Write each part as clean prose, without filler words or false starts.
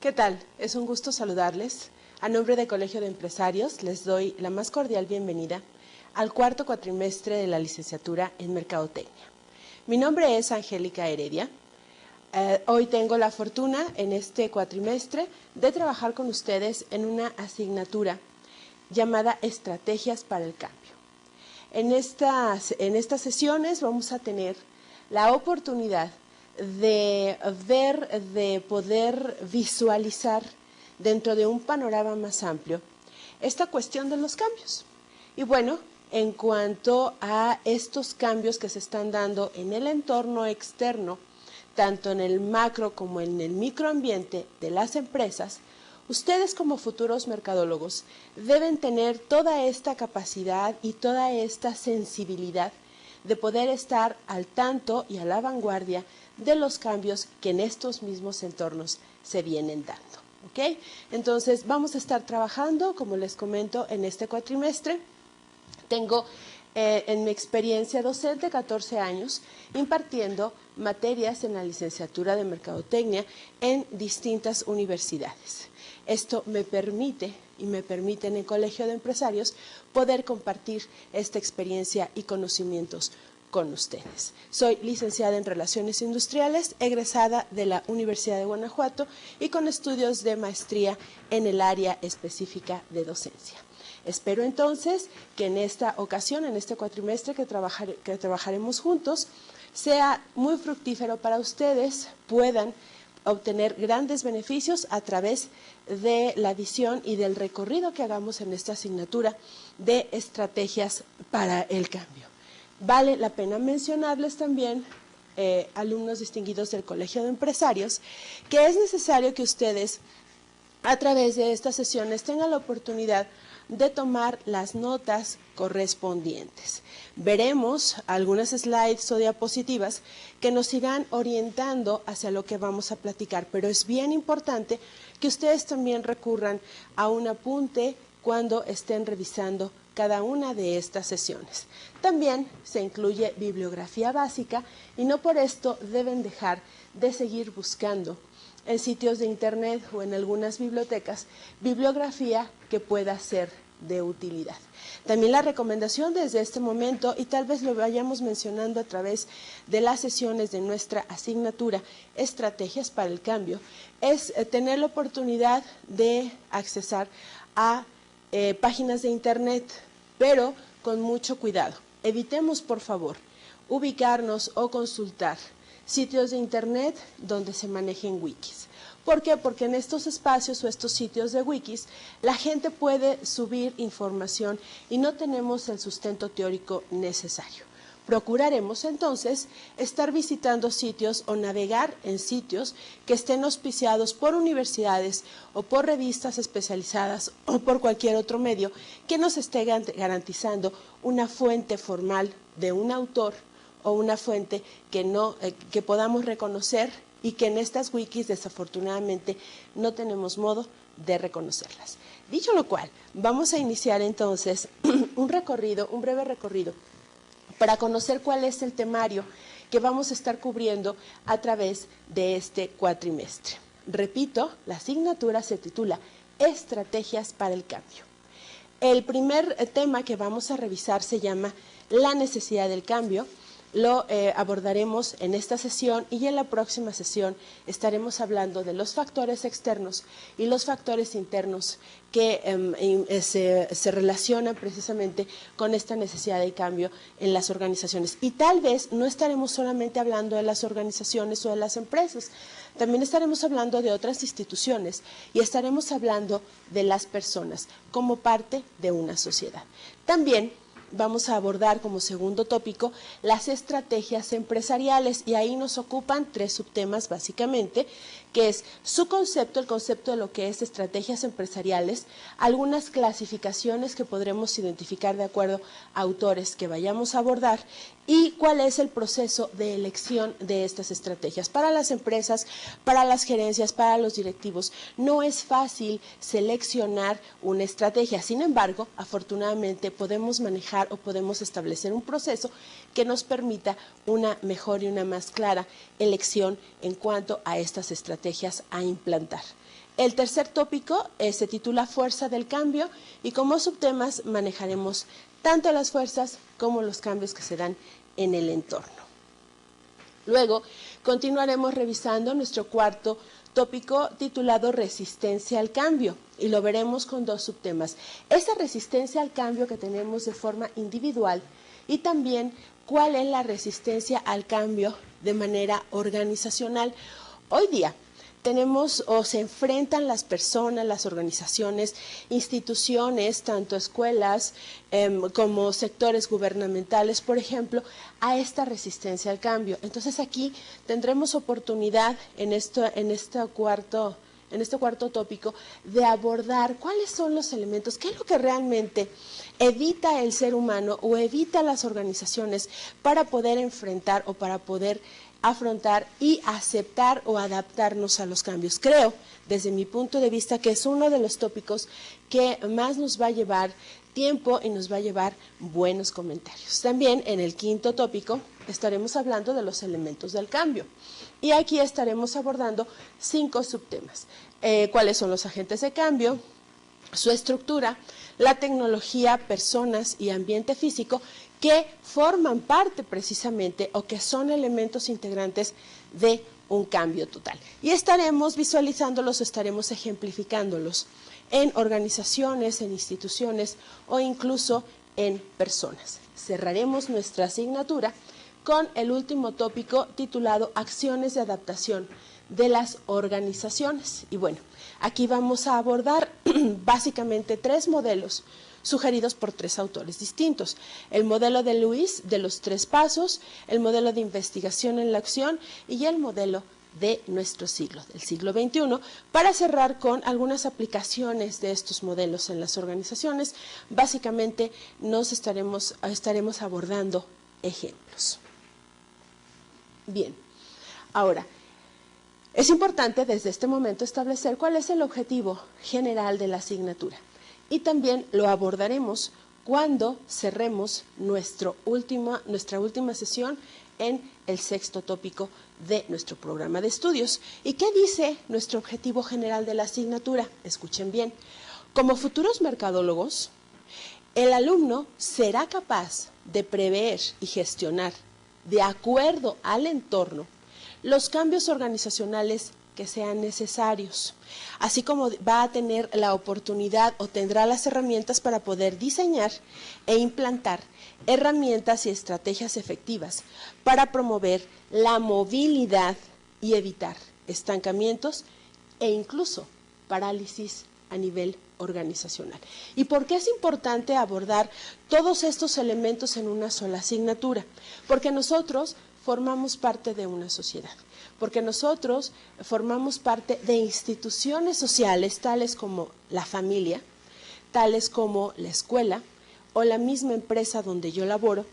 ¿Qué tal? Es un gusto saludarles. A nombre del Colegio de Empresarios les doy la más cordial bienvenida al cuarto cuatrimestre de la licenciatura en Mercadotecnia. Mi nombre es Angélica Heredia. Hoy tengo la fortuna en este cuatrimestre de trabajar con ustedes en una asignatura llamada Estrategias para el Cambio. En estas sesiones vamos a tener la oportunidad de ver, de poder visualizar dentro de un panorama más amplio esta cuestión de los cambios. Y bueno, en cuanto a estos cambios que se están dando en el entorno externo, tanto en el macro como en el microambiente de las empresas, ustedes como futuros mercadólogos deben tener toda esta capacidad y toda esta sensibilidad de poder estar al tanto y a la vanguardia de los cambios que en estos mismos entornos se vienen dando. ¿Okay? Entonces vamos a estar trabajando, como les comento, en este cuatrimestre. Tengo en mi experiencia docente 14 años impartiendo materias en la licenciatura de Mercadotecnia en distintas universidades. Esto me permite y me permite en el Colegio de Empresarios poder compartir esta experiencia y conocimientos con ustedes. Soy licenciada en Relaciones Industriales, egresada de la Universidad de Guanajuato y con estudios de maestría en el área específica de docencia. Espero entonces que en esta ocasión, en este cuatrimestre que trabajaremos juntos, sea muy fructífero para ustedes, puedan obtener grandes beneficios a través de la visión y del recorrido que hagamos en esta asignatura de estrategias para el cambio. Vale la pena mencionarles también, alumnos distinguidos del Colegio de Empresarios, que es necesario que ustedes a través de estas sesiones tengan la oportunidad de tomar las notas correspondientes. Veremos algunas slides o diapositivas que nos irán orientando hacia lo que vamos a platicar, pero es bien importante que ustedes también recurran a un apunte cuando estén revisando cada una de estas sesiones. También se incluye bibliografía básica y no por esto deben dejar de seguir buscando en sitios de internet o en algunas bibliotecas, bibliografía que pueda ser de utilidad. También la recomendación desde este momento, y tal vez lo vayamos mencionando a través de las sesiones de nuestra asignatura Estrategias para el Cambio, es tener la oportunidad de accesar a páginas de internet, pero con mucho cuidado. Evitemos, por favor, ubicarnos o consultar sitios de internet donde se manejen wikis. ¿Por qué? Porque en estos espacios o estos sitios de wikis la gente puede subir información y no tenemos el sustento teórico necesario. Procuraremos entonces estar visitando sitios o navegar en sitios que estén auspiciados por universidades o por revistas especializadas o por cualquier otro medio que nos esté garantizando una fuente formal de un autor o una fuente que podamos reconocer y que en estas wikis desafortunadamente no tenemos modo de reconocerlas. Dicho lo cual, vamos a iniciar entonces un breve recorrido para conocer cuál es el temario que vamos a estar cubriendo a través de este cuatrimestre. Repito, la asignatura se titula Estrategias para el Cambio. El primer tema que vamos a revisar se llama La necesidad del cambio. Lo abordaremos en esta sesión y en la próxima sesión estaremos hablando de los factores externos y los factores internos que se relacionan precisamente con esta necesidad de cambio en las organizaciones. Y tal vez no estaremos solamente hablando de las organizaciones o de las empresas, también estaremos hablando de otras instituciones y estaremos hablando de las personas como parte de una sociedad. También vamos a abordar como segundo tópico las estrategias empresariales y ahí nos ocupan tres subtemas básicamente, que es su concepto, el concepto de lo que es estrategias empresariales, algunas clasificaciones que podremos identificar de acuerdo a autores que vayamos a abordar y cuál es el proceso de elección de estas estrategias. Para las empresas, para las gerencias, para los directivos, no es fácil seleccionar una estrategia. Sin embargo, afortunadamente podemos manejar o podemos establecer un proceso que nos permita una mejor y una más clara elección en cuanto a estas estrategias a implantar. El tercer tópico se titula Fuerza del Cambio y como subtemas manejaremos tanto las fuerzas como los cambios que se dan en el entorno. Luego continuaremos revisando nuestro cuarto tópico titulado Resistencia al Cambio y lo veremos con dos subtemas. Esa resistencia al cambio que tenemos de forma individual y también cuál es la resistencia al cambio de manera organizacional. Hoy día tenemos o se enfrentan las personas, las organizaciones, instituciones, tanto escuelas como sectores gubernamentales, por ejemplo, a esta resistencia al cambio. Entonces aquí tendremos oportunidad en este cuarto tópico de abordar cuáles son los elementos, qué es lo que realmente evita el ser humano o evita las organizaciones para poder enfrentar o para poder afrontar y aceptar o adaptarnos a los cambios. Creo, desde mi punto de vista, que es uno de los tópicos que más nos va a llevar tiempo y nos va a llevar buenos comentarios. También en el quinto tópico estaremos hablando de los elementos del cambio y aquí estaremos abordando 5 subtemas. ¿Cuáles son los agentes de cambio? Su estructura, la tecnología, personas y ambiente físico que forman parte precisamente o que son elementos integrantes de un cambio total. Y estaremos visualizándolos, estaremos ejemplificándolos en organizaciones, en instituciones o incluso en personas. Cerraremos nuestra asignatura con el último tópico titulado Acciones de adaptación de las organizaciones. Y bueno, aquí vamos a abordar básicamente 3 modelos sugeridos por 3 autores distintos. El modelo de Lewis de los 3 pasos, el modelo de investigación en la acción y el modelo de nuestro siglo, del siglo XXI, para cerrar con algunas aplicaciones de estos modelos en las organizaciones. Básicamente estaremos abordando ejemplos. Bien, ahora, es importante desde este momento establecer cuál es el objetivo general de la asignatura y también lo abordaremos cuando cerremos nuestra última sesión en el 6º tópico de nuestro programa de estudios. ¿Y qué dice nuestro objetivo general de la asignatura? Escuchen bien. Como futuros mercadólogos, el alumno será capaz de prever y gestionar de acuerdo al entorno los cambios organizacionales que sean necesarios, así como va a tener la oportunidad o tendrá las herramientas para poder diseñar e implantar herramientas y estrategias efectivas para promover la movilidad y evitar estancamientos e incluso parálisis a nivel organizacional. ¿Y por qué es importante abordar todos estos elementos en una sola asignatura? Porque nosotros formamos parte de una sociedad, porque nosotros formamos parte de instituciones sociales tales como la familia, tales como la escuela o la misma empresa donde yo laboro,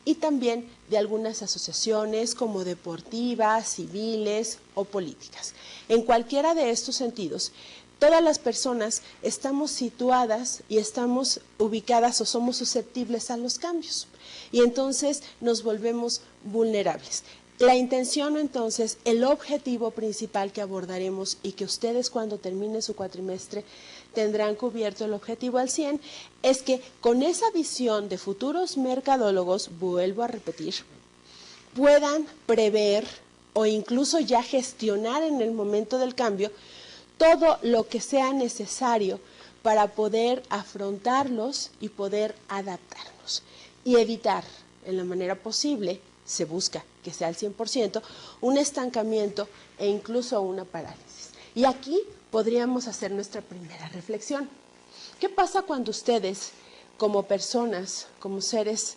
y también de algunas asociaciones como deportivas, civiles o políticas. En cualquiera de estos sentidos, todas las personas estamos situadas y estamos ubicadas o somos susceptibles a los cambios y entonces nos volvemos vulnerables. La intención entonces, el objetivo principal que abordaremos y que ustedes cuando terminen su cuatrimestre tendrán cubierto el objetivo al 100, es que con esa visión de futuros mercadólogos, vuelvo a repetir, puedan prever o incluso ya gestionar en el momento del cambio todo lo que sea necesario para poder afrontarlos y poder adaptarnos y evitar en la manera posible, se busca que sea al 100%, un estancamiento e incluso una parálisis. Y aquí podríamos hacer nuestra primera reflexión. ¿Qué pasa cuando ustedes, como personas, como seres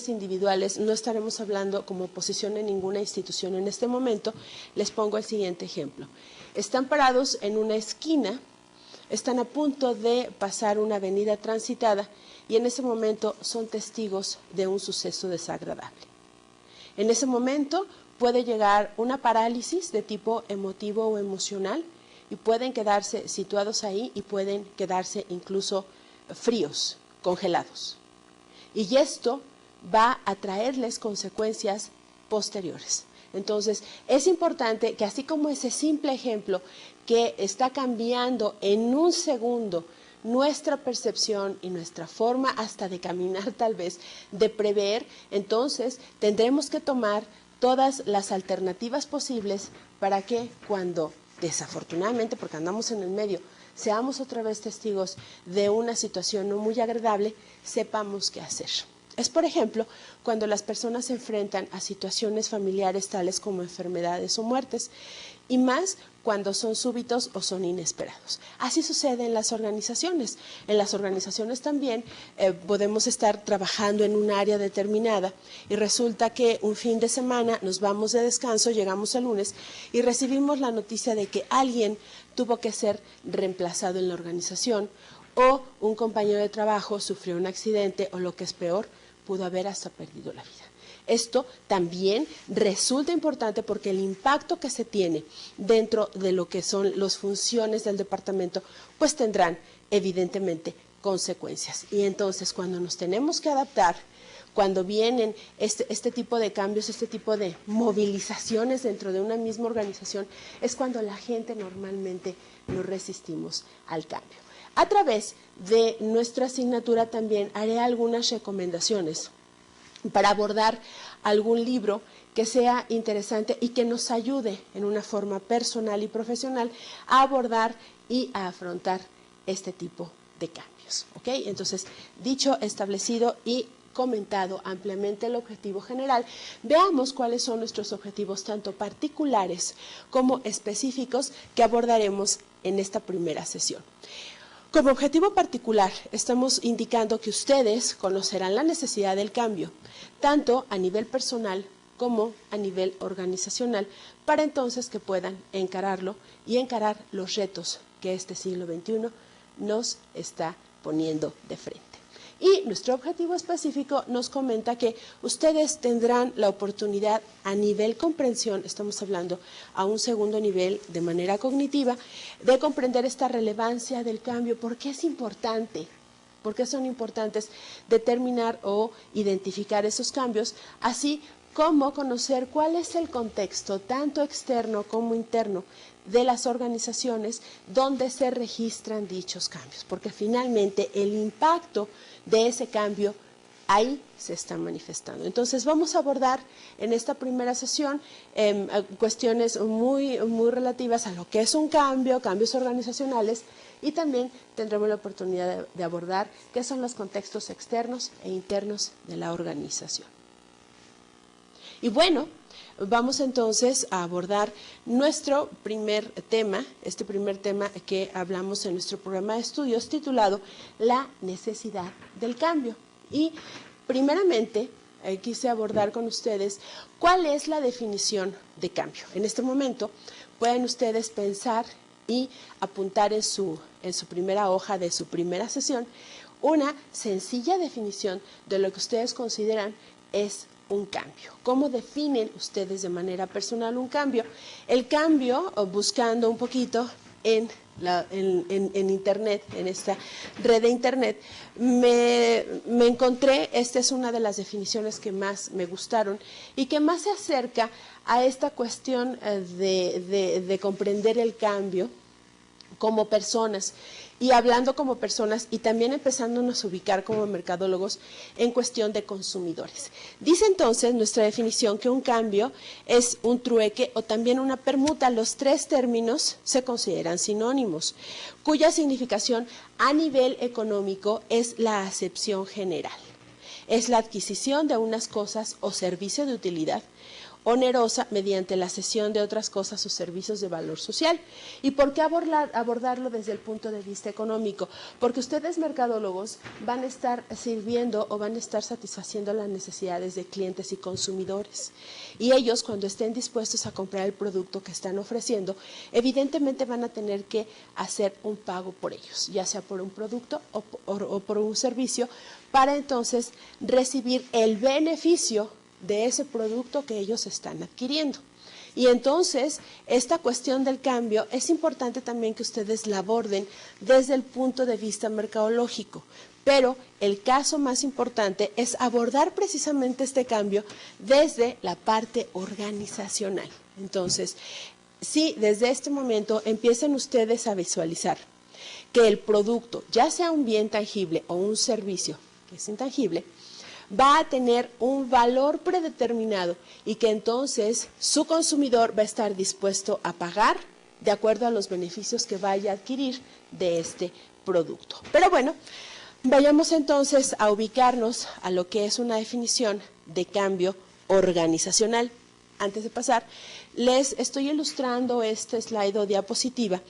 individuales, no estaremos hablando como oposición en ninguna institución en este momento? Les pongo el siguiente ejemplo. Están parados en una esquina, están a punto de pasar una avenida transitada y en ese momento son testigos de un suceso desagradable. En ese momento puede llegar una parálisis de tipo emotivo o emocional y pueden quedarse situados ahí y pueden quedarse incluso fríos, congelados. Y esto va a traerles consecuencias posteriores. Entonces, es importante que así como ese simple ejemplo que está cambiando en un segundo nuestra percepción y nuestra forma hasta de caminar tal vez, de prever, entonces tendremos que tomar todas las alternativas posibles para que cuando desafortunadamente, porque andamos en el medio, seamos otra vez testigos de una situación no muy agradable, sepamos qué hacer. Es, por ejemplo, cuando las personas se enfrentan a situaciones familiares tales como enfermedades o muertes, y más cuando son súbitos o son inesperados. Así sucede en las organizaciones. En las organizaciones también podemos estar trabajando en un área determinada y resulta que un fin de semana nos vamos de descanso, llegamos el lunes y recibimos la noticia de que alguien tuvo que ser reemplazado en la organización o un compañero de trabajo sufrió un accidente o lo que es peor, pudo haber hasta perdido la vida. Esto también resulta importante porque el impacto que se tiene dentro de lo que son las funciones del departamento, pues tendrán evidentemente consecuencias. Y entonces cuando nos tenemos que adaptar, cuando vienen este tipo de cambios, este tipo de movilizaciones dentro de una misma organización, es cuando la gente normalmente no resistimos al cambio. A través de nuestra asignatura también haré algunas recomendaciones para abordar algún libro que sea interesante y que nos ayude en una forma personal y profesional a abordar y a afrontar este tipo de cambios. ¿Ok? Entonces, dicho, establecido y comentado ampliamente el objetivo general, veamos cuáles son nuestros objetivos tanto particulares como específicos que abordaremos en esta primera sesión. Como objetivo particular, estamos indicando que ustedes conocerán la necesidad del cambio, tanto a nivel personal como a nivel organizacional, para entonces que puedan encararlo y encarar los retos que este siglo XXI nos está poniendo de frente. Y nuestro objetivo específico nos comenta que ustedes tendrán la oportunidad a nivel comprensión, estamos hablando a un segundo nivel de manera cognitiva, de comprender esta relevancia del cambio, por qué es importante, por qué son importantes determinar o identificar esos cambios, así como conocer cuál es el contexto, tanto externo como interno, de las organizaciones donde se registran dichos cambios, porque finalmente el impacto de ese cambio ahí se está manifestando. Entonces vamos a abordar en esta primera sesión cuestiones muy relativas a lo que es un cambio, cambios organizacionales, y también tendremos la oportunidad de abordar qué son los contextos externos e internos de la organización. Y bueno, vamos entonces a abordar nuestro primer tema, este primer tema que hablamos en nuestro programa de estudios titulado La necesidad del cambio. Y primeramente quise abordar con ustedes cuál es la definición de cambio. En este momento pueden ustedes pensar y apuntar en su primera hoja de su primera sesión una sencilla definición de lo que ustedes consideran es un cambio. ¿Cómo definen ustedes de manera personal un cambio? El cambio, buscando un poquito en Internet, en esta red de Internet, me encontré, esta es una de las definiciones que más me gustaron y que más se acerca a esta cuestión de comprender el cambio como personas, y hablando como personas y también empezándonos a ubicar como mercadólogos en cuestión de consumidores. Dice entonces nuestra definición que un cambio es un trueque o también una permuta. Los tres términos se consideran sinónimos, cuya significación a nivel económico es la acepción general. Es la adquisición de unas cosas o servicio de utilidad onerosa mediante la cesión de otras cosas o servicios de valor social. ¿Y por qué abordarlo desde el punto de vista económico? Porque ustedes, mercadólogos, van a estar sirviendo o van a estar satisfaciendo las necesidades de clientes y consumidores. Y ellos, cuando estén dispuestos a comprar el producto que están ofreciendo, evidentemente van a tener que hacer un pago por ellos, ya sea por un producto o por un servicio, para entonces recibir el beneficio de ese producto que ellos están adquiriendo. Y entonces, esta cuestión del cambio es importante también que ustedes la aborden desde el punto de vista mercadológico. Pero el caso más importante es abordar precisamente este cambio desde la parte organizacional. Entonces, si desde este momento empiezan ustedes a visualizar que el producto, ya sea un bien tangible o un servicio que es intangible, va a tener un valor predeterminado y que entonces su consumidor va a estar dispuesto a pagar de acuerdo a los beneficios que vaya a adquirir de este producto. Pero bueno, vayamos entonces a ubicarnos a lo que es una definición de cambio organizacional. Antes de pasar, les estoy ilustrando este slide o diapositiva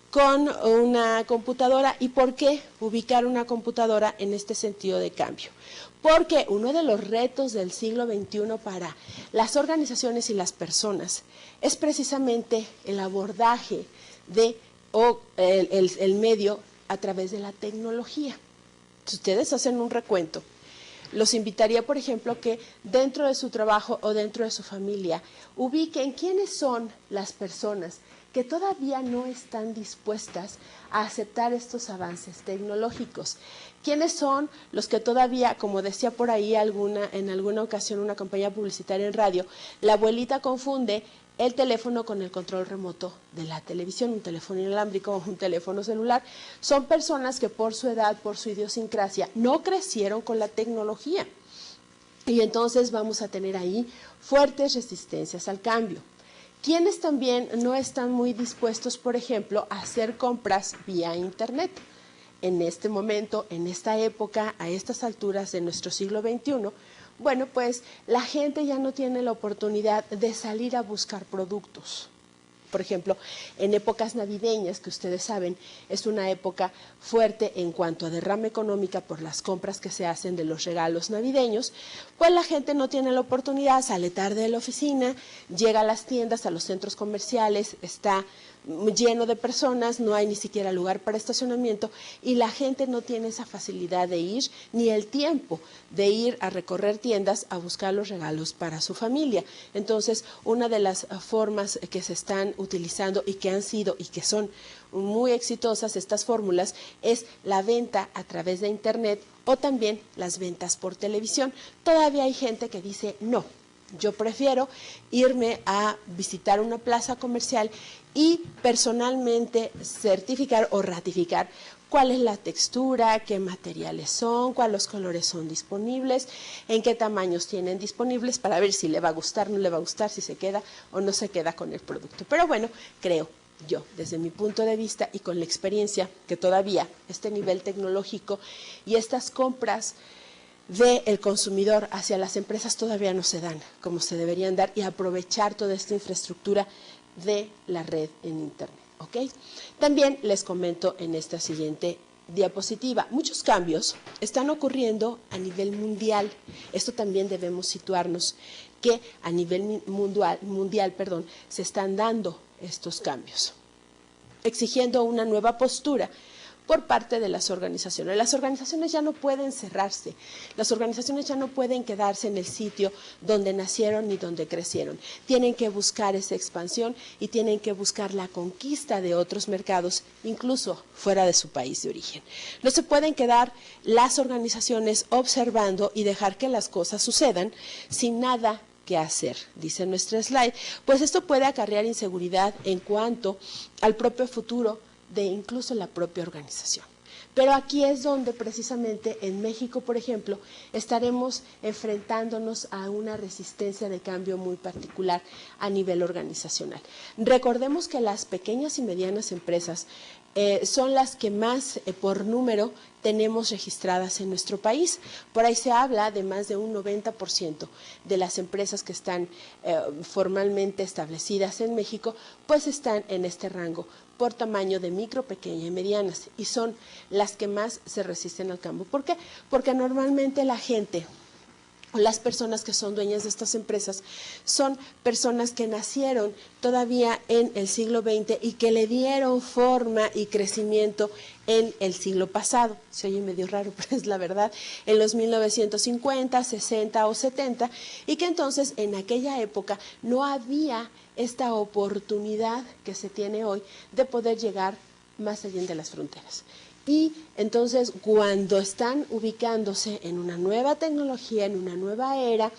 con una computadora. ¿Y por qué ubicar una computadora en este sentido de cambio? Porque uno de los retos del siglo XXI para las organizaciones y las personas es precisamente el abordaje de el medio a través de la tecnología. Si ustedes hacen un recuento, los invitaría, por ejemplo, que dentro de su trabajo o dentro de su familia ubiquen quiénes son las personas que todavía no están dispuestas a aceptar estos avances tecnológicos. ¿Quiénes son los que todavía, como decía por ahí en alguna ocasión una compañía publicitaria en radio, la abuelita confunde el teléfono con el control remoto de la televisión, un teléfono inalámbrico o un teléfono celular? Son personas que por su edad, por su idiosincrasia, no crecieron con la tecnología. Y entonces vamos a tener ahí fuertes resistencias al cambio. Quienes también no están muy dispuestos, por ejemplo, a hacer compras vía Internet. En este momento, en esta época, a estas alturas de nuestro siglo XXI, bueno, pues la gente ya no tiene la oportunidad de salir a buscar productos. Por ejemplo, en épocas navideñas, que ustedes saben, es una época fuerte en cuanto a derrama económica por las compras que se hacen de los regalos navideños, pues la gente no tiene la oportunidad, sale tarde de la oficina, llega a las tiendas, a los centros comerciales, está lleno de personas, no hay ni siquiera lugar para estacionamiento y la gente no tiene esa facilidad de ir ni el tiempo de ir a recorrer tiendas a buscar los regalos para su familia. Entonces, una de las formas que se están utilizando y que han sido y que son muy exitosas estas fórmulas es la venta a través de Internet o también las ventas por televisión. Todavía hay gente que dice no. Yo prefiero irme a visitar una plaza comercial y personalmente certificar o ratificar cuál es la textura, qué materiales son, cuáles colores son disponibles, en qué tamaños tienen disponibles para ver si le va a gustar, no le va a gustar, si se queda o no se queda con el producto. Pero bueno, creo yo, desde mi punto de vista y con la experiencia, que todavía este nivel tecnológico y estas compras del consumidor hacia las empresas todavía no se dan como se deberían dar y aprovechar toda esta infraestructura de la red en Internet. ¿Okay? También les comento en esta siguiente diapositiva, muchos cambios están ocurriendo a nivel mundial. Esto también debemos situarnos, que a nivel mundial, se están dando estos cambios, exigiendo una nueva postura por parte de las organizaciones. Las organizaciones ya no pueden cerrarse, las organizaciones ya no pueden quedarse en el sitio donde nacieron ni donde crecieron. Tienen que buscar esa expansión y tienen que buscar la conquista de otros mercados, incluso fuera de su país de origen. No se pueden quedar las organizaciones observando y dejar que las cosas sucedan sin nada que hacer, dice nuestra slide, pues esto puede acarrear inseguridad en cuanto al propio futuro de incluso la propia organización. Pero aquí es donde precisamente en México, por ejemplo, estaremos enfrentándonos a una resistencia de cambio muy particular a nivel organizacional. Recordemos que las pequeñas y medianas empresas son las que más por número tenemos registradas en nuestro país. Por ahí se habla de más de un 90% de las empresas que están formalmente establecidas en México, pues están en este rango por tamaño de micro, pequeña y medianas, y son las que más se resisten al cambio. ¿Por qué? Porque normalmente la gente las personas que son dueñas de estas empresas son personas que nacieron todavía en el siglo XX y que le dieron forma y crecimiento en el siglo pasado. Se oye medio raro, pero es la verdad, en los 1950, 60 o 70, y que entonces en aquella época no había esta oportunidad que se tiene hoy de poder llegar más allá de las fronteras. Y entonces cuando están ubicándose en una nueva tecnología, en una nueva era,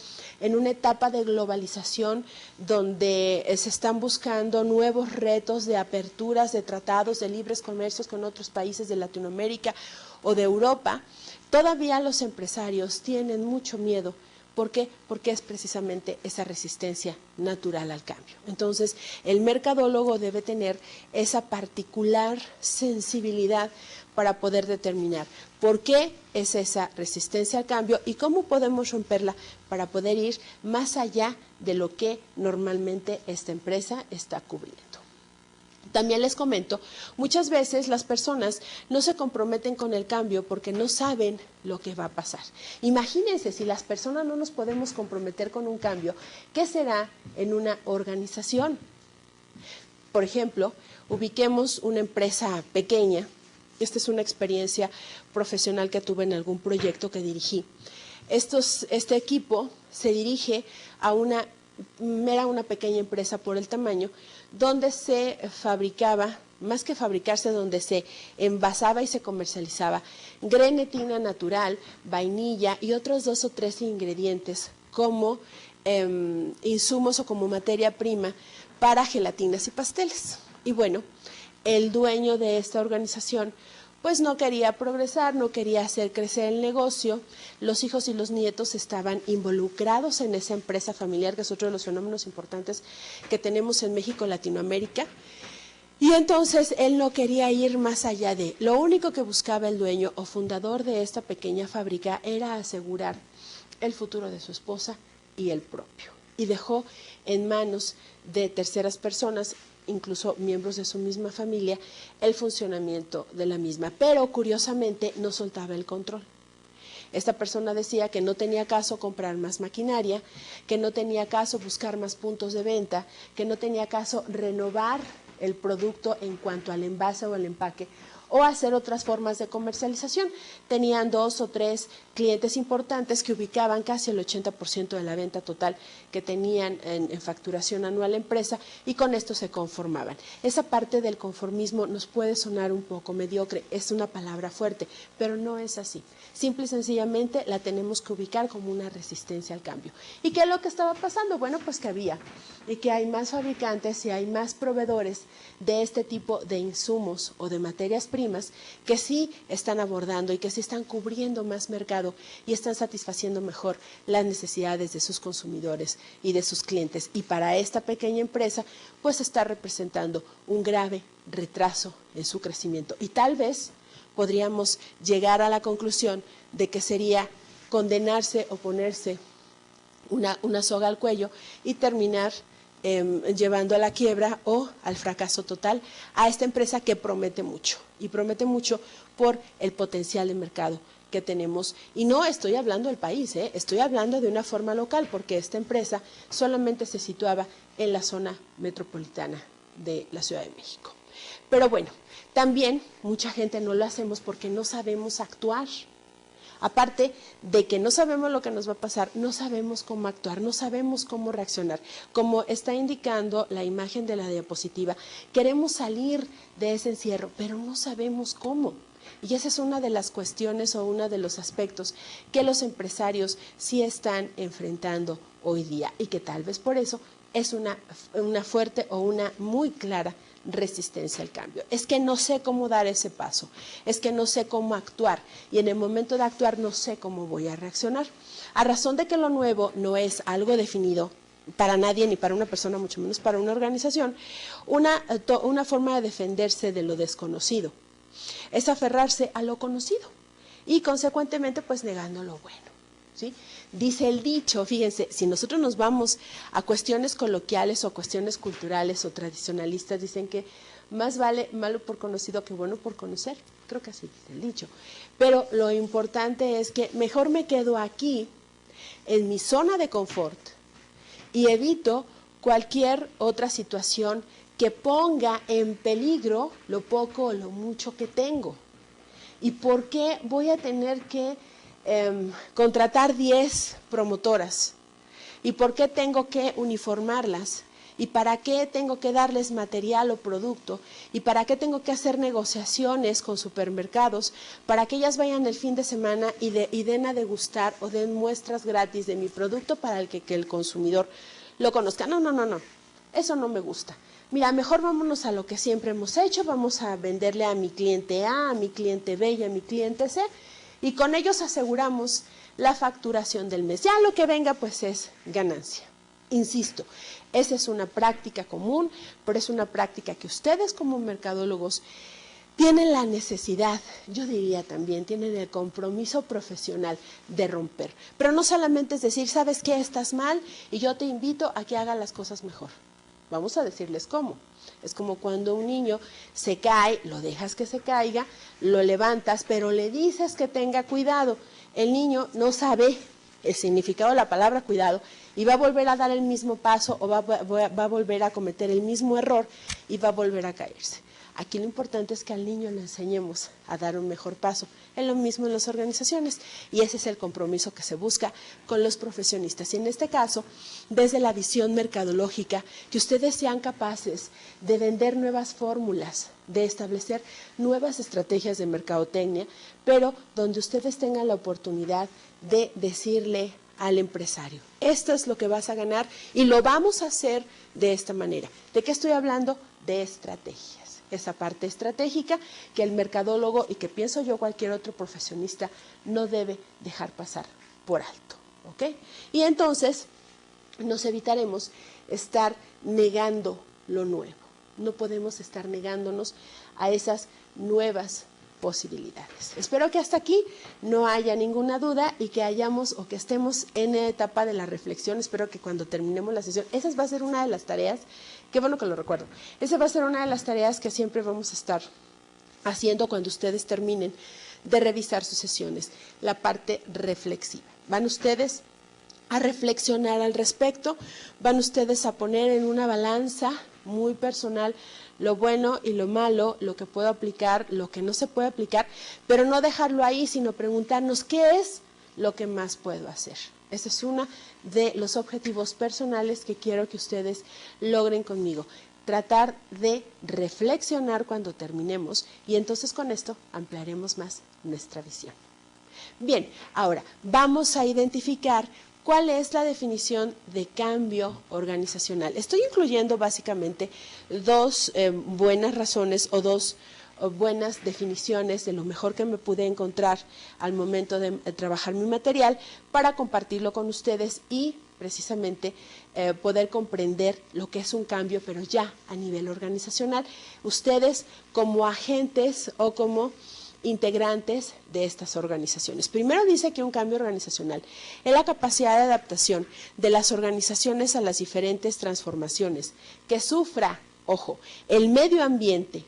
en una etapa de globalización donde se están buscando nuevos retos de aperturas de tratados de libres comercios con otros países de Latinoamérica o de Europa, todavía los empresarios tienen mucho miedo. ¿Por qué? Porque es precisamente esa resistencia natural al cambio. Entonces, el mercadólogo debe tener esa particular sensibilidad para poder determinar por qué es esa resistencia al cambio y cómo podemos romperla para poder ir más allá de lo que normalmente esta empresa está cubriendo. También les comento, muchas veces las personas no se comprometen con el cambio porque no saben lo que va a pasar. Imagínense, si las personas no nos podemos comprometer con un cambio, ¿qué será en una organización? Por ejemplo, ubiquemos una empresa pequeña. Esta es una experiencia profesional que tuve en algún proyecto que dirigí. Este equipo se dirige a era una pequeña empresa por el tamaño, donde se fabricaba, más que fabricarse, donde se envasaba y se comercializaba grenetina natural, vainilla y otros 2 o 3 ingredientes como insumos o como materia prima para gelatinas y pasteles. Y bueno, el dueño de esta organización pues no quería progresar, no quería hacer crecer el negocio. Los hijos y los nietos estaban involucrados en esa empresa familiar, que es otro de los fenómenos importantes que tenemos en México, Latinoamérica. Y entonces él no quería ir más allá de, lo único que buscaba el dueño o fundador de esta pequeña fábrica era asegurar el futuro de su esposa y el propio. Y dejó en manos de terceras personas, incluso miembros de su misma familia, el funcionamiento de la misma. Pero curiosamente no soltaba el control. Esta persona decía que no tenía caso comprar más maquinaria, que no tenía caso buscar más puntos de venta, que no tenía caso renovar el producto en cuanto al envase o al empaque, o hacer otras formas de comercialización. Tenían 2 o 3 clientes importantes que ubicaban casi el 80% de la venta total que tenían en facturación anual la empresa, y con esto se conformaban. Esa parte del conformismo nos puede sonar un poco mediocre, es una palabra fuerte, pero no es así. Simple y sencillamente la tenemos que ubicar como una resistencia al cambio. ¿Y qué es lo que estaba pasando? Bueno, pues que había y que hay más fabricantes y hay más proveedores de este tipo de insumos o de materias primas que sí están abordando y que sí están cubriendo más mercado y están satisfaciendo mejor las necesidades de sus consumidores y de sus clientes. Y para esta pequeña empresa, pues está representando un grave retraso en su crecimiento. Y tal vez podríamos llegar a la conclusión de que sería condenarse o ponerse una soga al cuello y terminar llevando a la quiebra o al fracaso total a esta empresa que promete mucho, y promete mucho por el potencial de mercado que tenemos. Y no estoy hablando del país, estoy hablando de una forma local, porque esta empresa solamente se situaba en la zona metropolitana de la Ciudad de México. Pero bueno, también mucha gente no lo hacemos porque no sabemos actuar. Aparte de que no sabemos lo que nos va a pasar, no sabemos cómo actuar, no sabemos cómo reaccionar. Como está indicando la imagen de la diapositiva, queremos salir de ese encierro, pero no sabemos cómo. Y esa es una de las cuestiones o uno de los aspectos que los empresarios sí están enfrentando hoy día, y que tal vez por eso es una fuerte o una muy clara resistencia al cambio. Es que no sé cómo dar ese paso, es que no sé cómo actuar, y en el momento de actuar no sé cómo voy a reaccionar. A razón de que lo nuevo no es algo definido para nadie, ni para una persona, mucho menos para una organización, una forma de defenderse de lo desconocido es aferrarse a lo conocido y consecuentemente pues negando lo bueno, ¿sí? Dice el dicho, fíjense, si nosotros nos vamos a cuestiones coloquiales o cuestiones culturales o tradicionalistas, dicen que más vale malo por conocido que bueno por conocer. Creo que así dice el dicho. Pero lo importante es que mejor me quedo aquí en mi zona de confort y evito cualquier otra situación que ponga en peligro lo poco o lo mucho que tengo. ¿Y por qué voy a tener que contratar 10 promotoras? ¿Y por qué tengo que uniformarlas? ¿Y para qué tengo que darles material o producto? ¿Y para qué tengo que hacer negociaciones con supermercados para que ellas vayan el fin de semana y den a degustar o den muestras gratis de mi producto para que el consumidor lo conozca? No, eso no me gusta. Mira, mejor vámonos a lo que siempre hemos hecho, vamos a venderle a mi cliente A, a mi cliente B y a mi cliente C, y con ellos aseguramos la facturación del mes. Ya lo que venga pues es ganancia. Insisto, esa es una práctica común, pero es una práctica que ustedes como mercadólogos tienen la necesidad, yo diría también, tienen el compromiso profesional de romper. Pero no solamente es decir, ¿sabes qué? Estás mal y yo te invito a que haga las cosas mejor. Vamos a decirles cómo. Es como cuando un niño se cae, lo dejas que se caiga, lo levantas, pero le dices que tenga cuidado. El niño no sabe el significado de la palabra cuidado y va a volver a dar el mismo paso o va a volver a cometer el mismo error y va a volver a caerse. Aquí lo importante es que al niño le enseñemos a dar un mejor paso. Es lo mismo en las organizaciones y ese es el compromiso que se busca con los profesionistas. Y en este caso, desde la visión mercadológica, que ustedes sean capaces de vender nuevas fórmulas, de establecer nuevas estrategias de mercadotecnia, pero donde ustedes tengan la oportunidad de decirle al empresario, esto es lo que vas a ganar y lo vamos a hacer de esta manera. ¿De qué estoy hablando? De estrategias. Esa parte estratégica que el mercadólogo y que pienso yo cualquier otro profesionista no debe dejar pasar por alto, ¿ok? Y entonces nos evitaremos estar negando lo nuevo. No podemos estar negándonos a esas nuevas posibilidades. Espero que hasta aquí no haya ninguna duda y que hayamos o que estemos en la etapa de la reflexión. Espero que cuando terminemos la sesión, esa va a ser una de las tareas, qué bueno que lo recuerdo, esa va a ser una de las tareas que siempre vamos a estar haciendo cuando ustedes terminen de revisar sus sesiones, la parte reflexiva. Van ustedes a reflexionar al respecto, van ustedes a poner en una balanza muy personal lo bueno y lo malo, lo que puedo aplicar, lo que no se puede aplicar, pero no dejarlo ahí, sino preguntarnos qué es lo que más puedo hacer. Ese es uno de los objetivos personales que quiero que ustedes logren conmigo. Tratar de reflexionar cuando terminemos y entonces con esto ampliaremos más nuestra visión. Bien, ahora vamos a identificar ¿cuál es la definición de cambio organizacional? Estoy incluyendo básicamente dos buenas razones o dos buenas definiciones de lo mejor que me pude encontrar al momento de trabajar mi material para compartirlo con ustedes y precisamente poder comprender lo que es un cambio, pero ya a nivel organizacional. Ustedes como agentes o como integrantes de estas organizaciones. Primero dice que un cambio organizacional es la capacidad de adaptación de las organizaciones a las diferentes transformaciones que sufra, ojo, el medio ambiente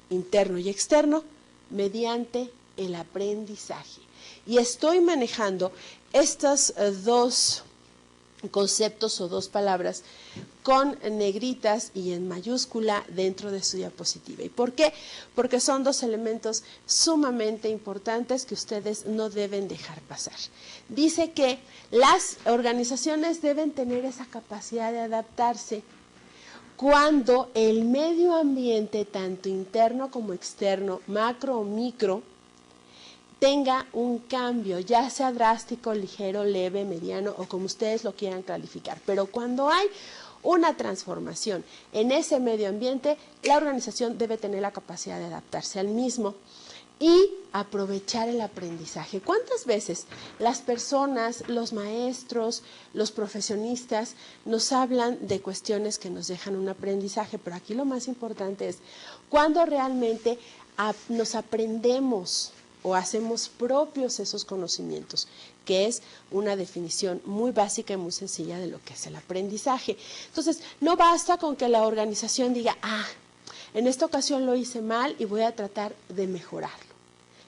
interno y externo mediante el aprendizaje. Y estoy manejando estos dos conceptos o dos palabras con negritas y en mayúscula dentro de su diapositiva. ¿Y por qué? Porque son dos elementos sumamente importantes que ustedes no deben dejar pasar. Dice que las organizaciones deben tener esa capacidad de adaptarse cuando el medio ambiente, tanto interno como externo, macro o micro, tenga un cambio, ya sea drástico, ligero, leve, mediano o como ustedes lo quieran calificar. Pero cuando hay una transformación en ese medio ambiente, la organización debe tener la capacidad de adaptarse al mismo y aprovechar el aprendizaje. ¿Cuántas veces las personas, los maestros, los profesionistas nos hablan de cuestiones que nos dejan un aprendizaje? Pero aquí lo más importante es cuando realmente nos aprendemos o hacemos propios esos conocimientos, que es una definición muy básica y muy sencilla de lo que es el aprendizaje. Entonces, no basta con que la organización diga, en esta ocasión lo hice mal y voy a tratar de mejorarlo.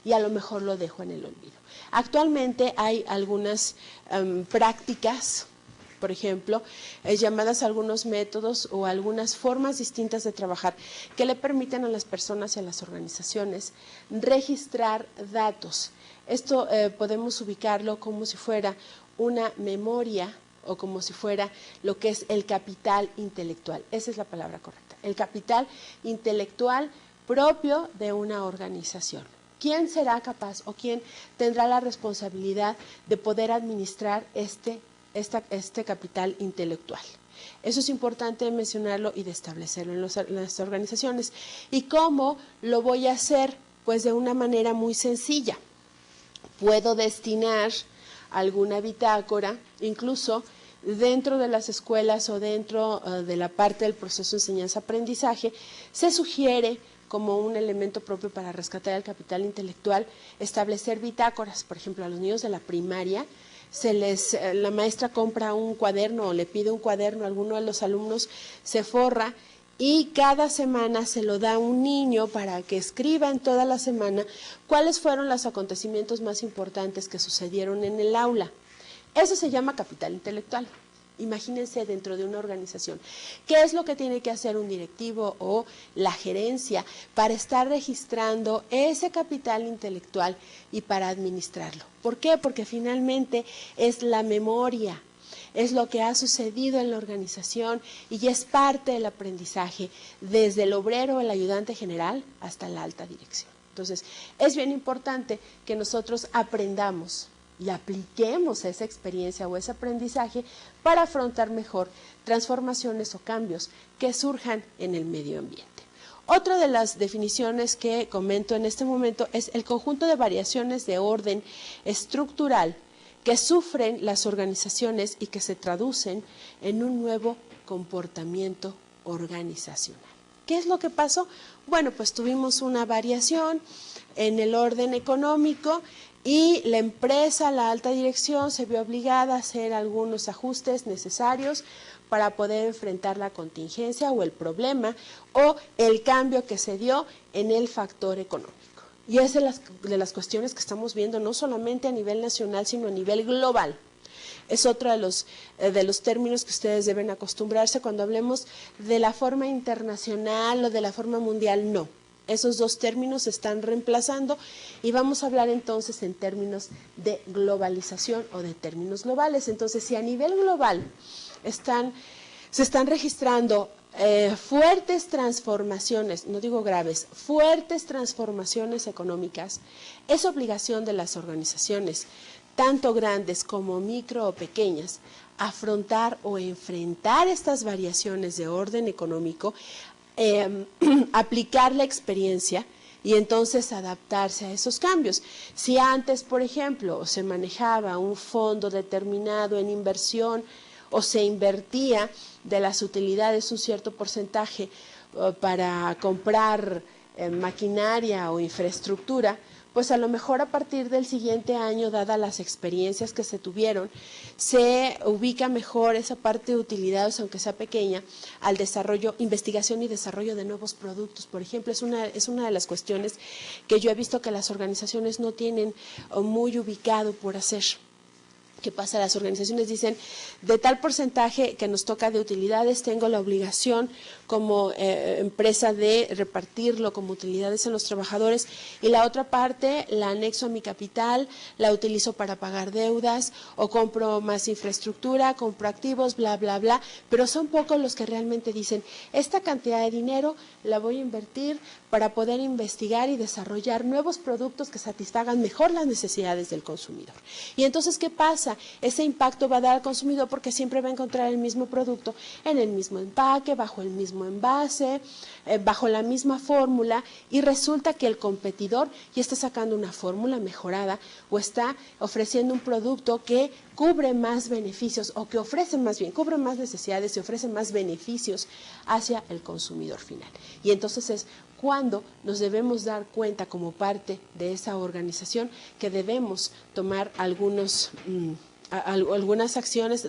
y a lo mejor lo dejo en el olvido. Actualmente hay algunas prácticas, por ejemplo, llamadas algunos métodos o algunas formas distintas de trabajar que le permiten a las personas y a las organizaciones registrar datos. Esto podemos ubicarlo como si fuera una memoria o como si fuera lo que es el capital intelectual. Esa es la palabra correcta. El capital intelectual propio de una organización. ¿Quién será capaz o quién tendrá la responsabilidad de poder administrar este capital intelectual? Eso es importante mencionarlo y de establecerlo en las organizaciones. ¿Y cómo lo voy a hacer? Pues de una manera muy sencilla. Puedo destinar alguna bitácora, incluso dentro de las escuelas o dentro de la parte del proceso de enseñanza-aprendizaje, se sugiere como un elemento propio para rescatar el capital intelectual, establecer bitácoras. Por ejemplo, a los niños de la primaria, la maestra compra un cuaderno o le pide un cuaderno, alguno de los alumnos se forra y cada semana se lo da a un niño para que escriba en toda la semana cuáles fueron los acontecimientos más importantes que sucedieron en el aula. Eso se llama capital intelectual. Imagínense dentro de una organización, ¿qué es lo que tiene que hacer un directivo o la gerencia para estar registrando ese capital intelectual y para administrarlo? ¿Por qué? Porque finalmente es la memoria, es lo que ha sucedido en la organización y es parte del aprendizaje desde el obrero, el ayudante general, hasta la alta dirección. Entonces, es bien importante que nosotros aprendamos y apliquemos esa experiencia o ese aprendizaje para afrontar mejor transformaciones o cambios que surjan en el medio ambiente. Otra de las definiciones que comento en este momento es el conjunto de variaciones de orden estructural que sufren las organizaciones y que se traducen en un nuevo comportamiento organizacional. ¿Qué es lo que pasó? Bueno, pues tuvimos una variación en el orden económico y la empresa, la alta dirección, se vio obligada a hacer algunos ajustes necesarios para poder enfrentar la contingencia o el problema o el cambio que se dio en el factor económico. Y es de las cuestiones que estamos viendo no solamente a nivel nacional, sino a nivel global. Es otro de los términos que ustedes deben acostumbrarse cuando hablemos de la forma internacional o de la forma mundial, no. Esos dos términos se están reemplazando y vamos a hablar entonces en términos de globalización o de términos globales. Entonces, si a nivel global se están registrando fuertes transformaciones, no digo graves, fuertes transformaciones económicas, es obligación de las organizaciones, tanto grandes como micro o pequeñas, afrontar o enfrentar estas variaciones de orden económico, aplicar la experiencia y entonces adaptarse a esos cambios. Si antes, por ejemplo, se manejaba un fondo determinado en inversión o se invertía de las utilidades un cierto porcentaje para comprar maquinaria o infraestructura, pues a lo mejor a partir del siguiente año, dadas las experiencias que se tuvieron, se ubica mejor esa parte de utilidades, aunque sea pequeña, al desarrollo, investigación y desarrollo de nuevos productos. Por ejemplo, es una de las cuestiones que yo he visto que las organizaciones no tienen muy ubicado por hacer. ¿Qué pasa? Las organizaciones dicen, de tal porcentaje que nos toca de utilidades, tengo la obligación como empresa de repartirlo como utilidades en los trabajadores y la otra parte la anexo a mi capital, la utilizo para pagar deudas o compro más infraestructura, compro activos, bla, bla, bla, pero son pocos los que realmente dicen, esta cantidad de dinero la voy a invertir para poder investigar y desarrollar nuevos productos que satisfagan mejor las necesidades del consumidor. Y entonces, ¿qué pasa? Ese impacto va a dar al consumidor porque siempre va a encontrar el mismo producto en el mismo empaque, bajo el mismo envase, bajo la misma fórmula y resulta que el competidor ya está sacando una fórmula mejorada o está ofreciendo un producto que cubre más beneficios o que ofrece más bien, cubre más necesidades y ofrece más beneficios hacia el consumidor final. Y entonces es cuando nos debemos dar cuenta como parte de esa organización que debemos tomar algunas acciones,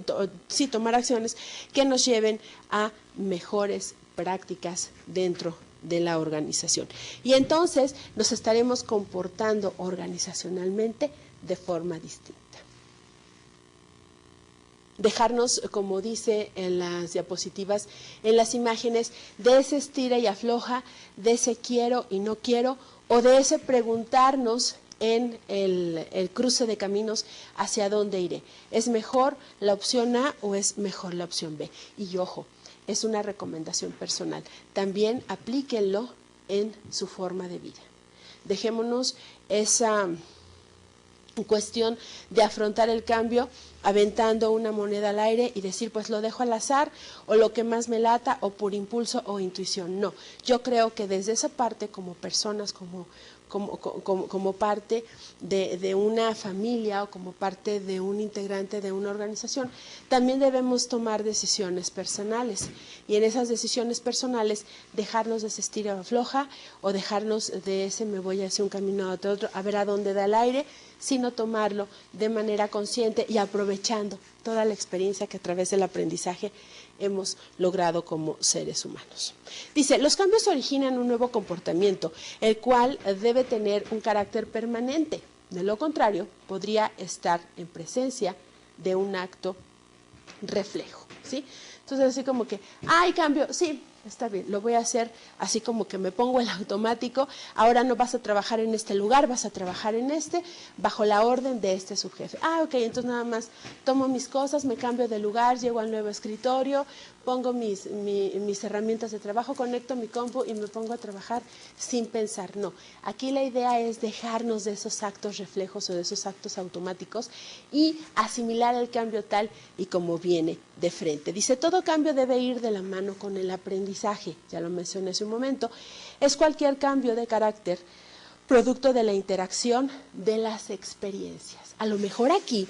tomar acciones que nos lleven a mejores prácticas dentro de la organización. Y entonces nos estaremos comportando organizacionalmente de forma distinta. Dejarnos, como dice en las diapositivas, en las imágenes, de ese estira y afloja, de ese quiero y no quiero, o de ese preguntarnos en el cruce de caminos hacia dónde iré. ¿Es mejor la opción A o es mejor la opción B? Y ojo, es una recomendación personal. También aplíquenlo en su forma de vida. Dejémonos esa cuestión de afrontar el cambio aventando una moneda al aire y decir, pues lo dejo al azar, o lo que más me lata, o por impulso o intuición. No, yo creo que desde esa parte, como personas, como parte de una familia o como parte de un integrante de una organización, también debemos tomar decisiones personales, y en esas decisiones personales dejarnos de ese estira o afloja, o dejarnos de ese me voy hacia un camino a otro, a ver a dónde da el aire, sino tomarlo de manera consciente y aprovechando toda la experiencia que a través del aprendizaje hemos logrado como seres humanos. Dice, los cambios originan un nuevo comportamiento, el cual debe tener un carácter permanente. De lo contrario, podría estar en presencia de un acto reflejo, ¿sí? Entonces, así como que, hay cambio, sí, está bien, lo voy a hacer así como que me pongo el automático, ahora no vas a trabajar en este lugar, vas a trabajar en este, bajo la orden de este subjefe. Ok, entonces nada más tomo mis cosas, me cambio de lugar, llego al nuevo escritorio, pongo mis herramientas de trabajo, conecto mi compu y me pongo a trabajar sin pensar. No, aquí la idea es dejarnos de esos actos reflejos o de esos actos automáticos y asimilar el cambio tal y como viene de frente. Dice, todo cambio debe ir de la mano con el aprendizaje, ya lo mencioné hace un momento, es cualquier cambio de carácter producto de la interacción de las experiencias. A lo mejor aquí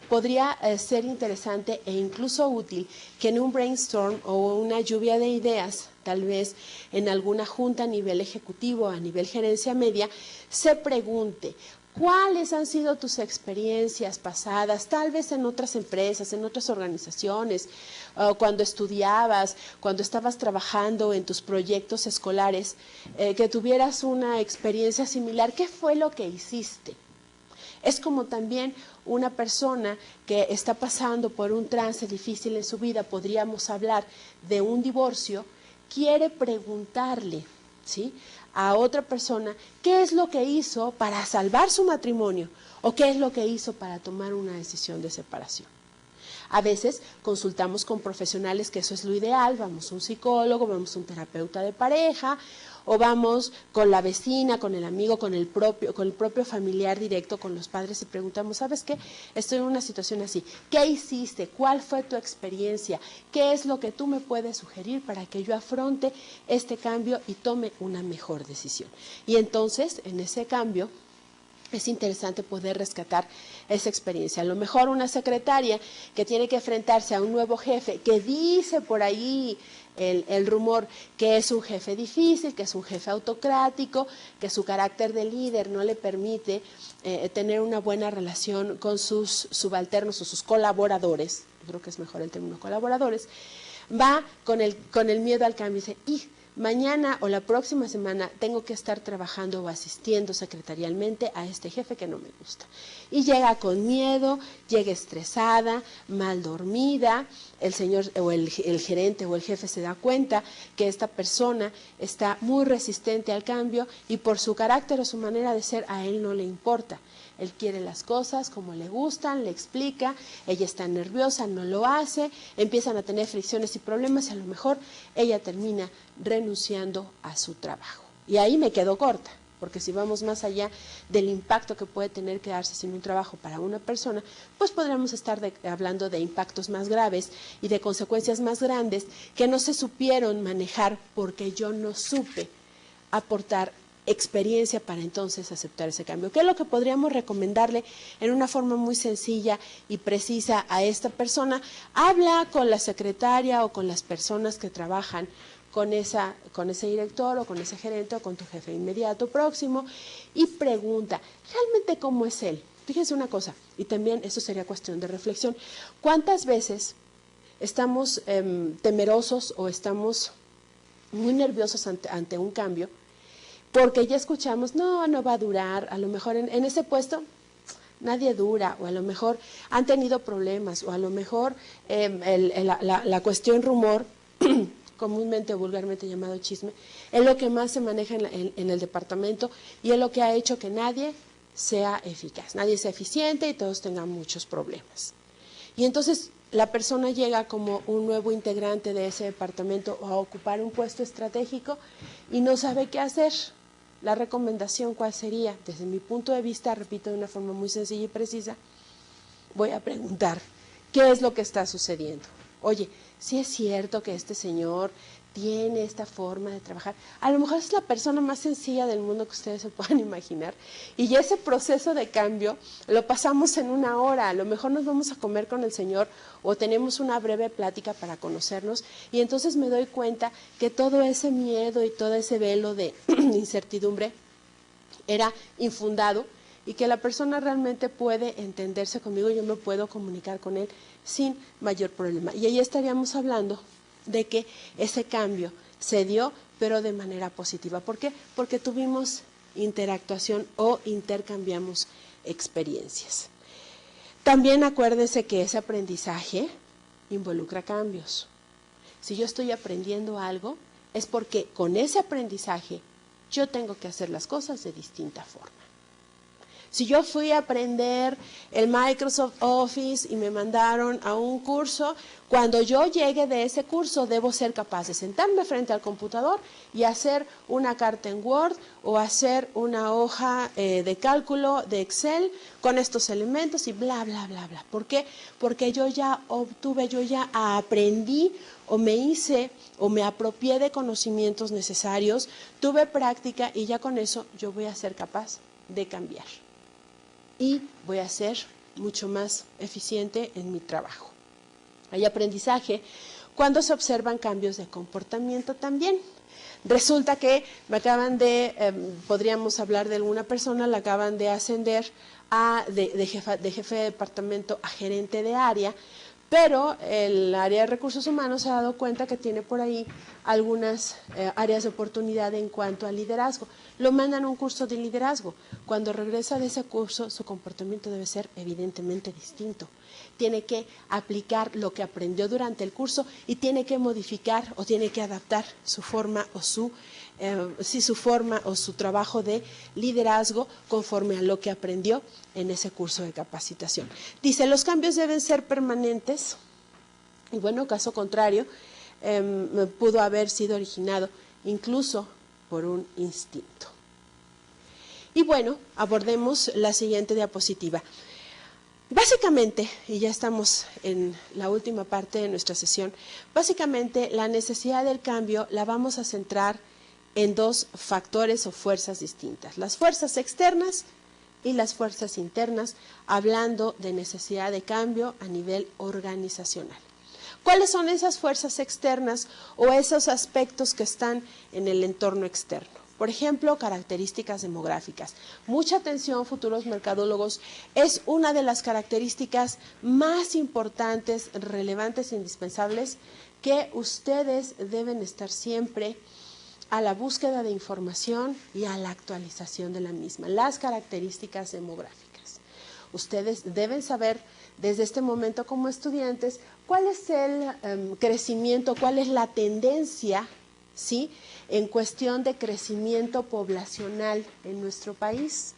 podría ser interesante e incluso útil que en un brainstorm o una lluvia de ideas, tal vez en alguna junta a nivel ejecutivo, a nivel gerencia media, se pregunte, ¿cuáles han sido tus experiencias pasadas, tal vez en otras empresas, en otras organizaciones, cuando estudiabas, cuando estabas trabajando en tus proyectos escolares, que tuvieras una experiencia similar? ¿Qué fue lo que hiciste? Es como también una persona que está pasando por un trance difícil en su vida, podríamos hablar de un divorcio, quiere preguntarle, ¿sí?, a otra persona qué es lo que hizo para salvar su matrimonio o qué es lo que hizo para tomar una decisión de separación. A veces consultamos con profesionales, que eso es lo ideal, vamos a un psicólogo, vamos a un terapeuta de pareja, o vamos con la vecina, con el amigo, con el propio familiar directo, con los padres, y preguntamos, ¿sabes qué? Estoy en una situación así, ¿qué hiciste? ¿Cuál fue tu experiencia? ¿Qué es lo que tú me puedes sugerir para que yo afronte este cambio y tome una mejor decisión? Y entonces, en ese cambio, es interesante poder rescatar esa experiencia. A lo mejor una secretaria que tiene que enfrentarse a un nuevo jefe, que dice por ahí el rumor que es un jefe difícil, que es un jefe autocrático, que su carácter de líder no le permite tener una buena relación con sus subalternos o sus colaboradores, creo que es mejor el término colaboradores, va con el miedo al cambio y dice, mañana o la próxima semana tengo que estar trabajando o asistiendo secretarialmente a este jefe que no me gusta. Y llega con miedo, llega estresada, mal dormida, el señor o el gerente o el jefe se da cuenta que esta persona está muy resistente al cambio y por su carácter o su manera de ser a él no le importa. Él quiere las cosas como le gustan, le explica, ella está nerviosa, no lo hace, empiezan a tener fricciones y problemas y a lo mejor ella termina renunciando a su trabajo. Y ahí me quedo corta, porque si vamos más allá del impacto que puede tener quedarse sin un trabajo para una persona, pues podríamos estar hablando de impactos más graves y de consecuencias más grandes que no se supieron manejar porque yo no supe aportar experiencia para entonces aceptar ese cambio. ¿Qué es lo que podríamos recomendarle en una forma muy sencilla y precisa a esta persona? Habla con la secretaria o con las personas que trabajan con ese director o con ese gerente o con tu jefe inmediato próximo y pregunta, ¿realmente cómo es él? Fíjense una cosa, y también eso sería cuestión de reflexión. ¿Cuántas veces estamos temerosos o estamos muy nerviosos ante un cambio, porque ya escuchamos, no va a durar, a lo mejor en ese puesto nadie dura, o a lo mejor han tenido problemas, o a lo mejor la cuestión rumor, comúnmente o vulgarmente llamado chisme, es lo que más se maneja en el departamento y es lo que ha hecho que nadie sea eficaz, nadie sea eficiente y todos tengan muchos problemas. Y entonces la persona llega como un nuevo integrante de ese departamento a ocupar un puesto estratégico y no sabe qué hacer. La recomendación, ¿cuál sería? Desde mi punto de vista, repito de una forma muy sencilla y precisa, voy a preguntar, ¿qué es lo que está sucediendo? Oye, si es cierto que este señor tiene esta forma de trabajar, a lo mejor es la persona más sencilla del mundo que ustedes se puedan imaginar, y ese proceso de cambio lo pasamos en 1 hora, a lo mejor nos vamos a comer con el señor o tenemos una breve plática para conocernos, y entonces me doy cuenta que todo ese miedo y todo ese velo de incertidumbre era infundado, y que la persona realmente puede entenderse conmigo, yo me puedo comunicar con él sin mayor problema. Y ahí estaríamos hablando de que ese cambio se dio, pero de manera positiva. ¿Por qué? Porque tuvimos interactuación o intercambiamos experiencias. También acuérdense que ese aprendizaje involucra cambios. Si yo estoy aprendiendo algo, es porque con ese aprendizaje yo tengo que hacer las cosas de distinta forma. Si yo fui a aprender el Microsoft Office y me mandaron a un curso, cuando yo llegue de ese curso debo ser capaz de sentarme frente al computador y hacer una carta en Word o hacer una hoja de cálculo de Excel con estos elementos y bla, bla, bla, bla. ¿Por qué? Porque yo ya obtuve, yo ya aprendí o me hice o me apropié de conocimientos necesarios, tuve práctica y ya con eso yo voy a ser capaz de cambiar. Y voy a ser mucho más eficiente en mi trabajo. Hay aprendizaje cuando se observan cambios de comportamiento también. Resulta que me acaban podríamos hablar de alguna persona, la acaban de ascender de jefe de departamento a gerente de área, pero el área de recursos humanos se ha dado cuenta que tiene por ahí algunas áreas de oportunidad en cuanto al liderazgo. Lo mandan a un curso de liderazgo. Cuando regresa de ese curso, su comportamiento debe ser evidentemente distinto. Tiene que aplicar lo que aprendió durante el curso y tiene que modificar o tiene que adaptar su forma o su trabajo de liderazgo conforme a lo que aprendió en ese curso de capacitación. Dice, los cambios deben ser permanentes y bueno, caso contrario, pudo haber sido originado incluso por un instinto. Y bueno, abordemos la siguiente diapositiva. Básicamente, y ya estamos en la última parte de nuestra sesión, básicamente la necesidad del cambio la vamos a centrar en 2 factores o fuerzas distintas, las fuerzas externas y las fuerzas internas, hablando de necesidad de cambio a nivel organizacional. ¿Cuáles son esas fuerzas externas o esos aspectos que están en el entorno externo? Por ejemplo, características demográficas. Mucha atención, futuros mercadólogos, es una de las características más importantes, relevantes e indispensables que ustedes deben estar siempre a la búsqueda de información y a la actualización de la misma. Las características demográficas. Ustedes deben saber desde este momento como estudiantes cuál es el crecimiento, cuál es la tendencia, ¿sí?, en cuestión de crecimiento poblacional en nuestro país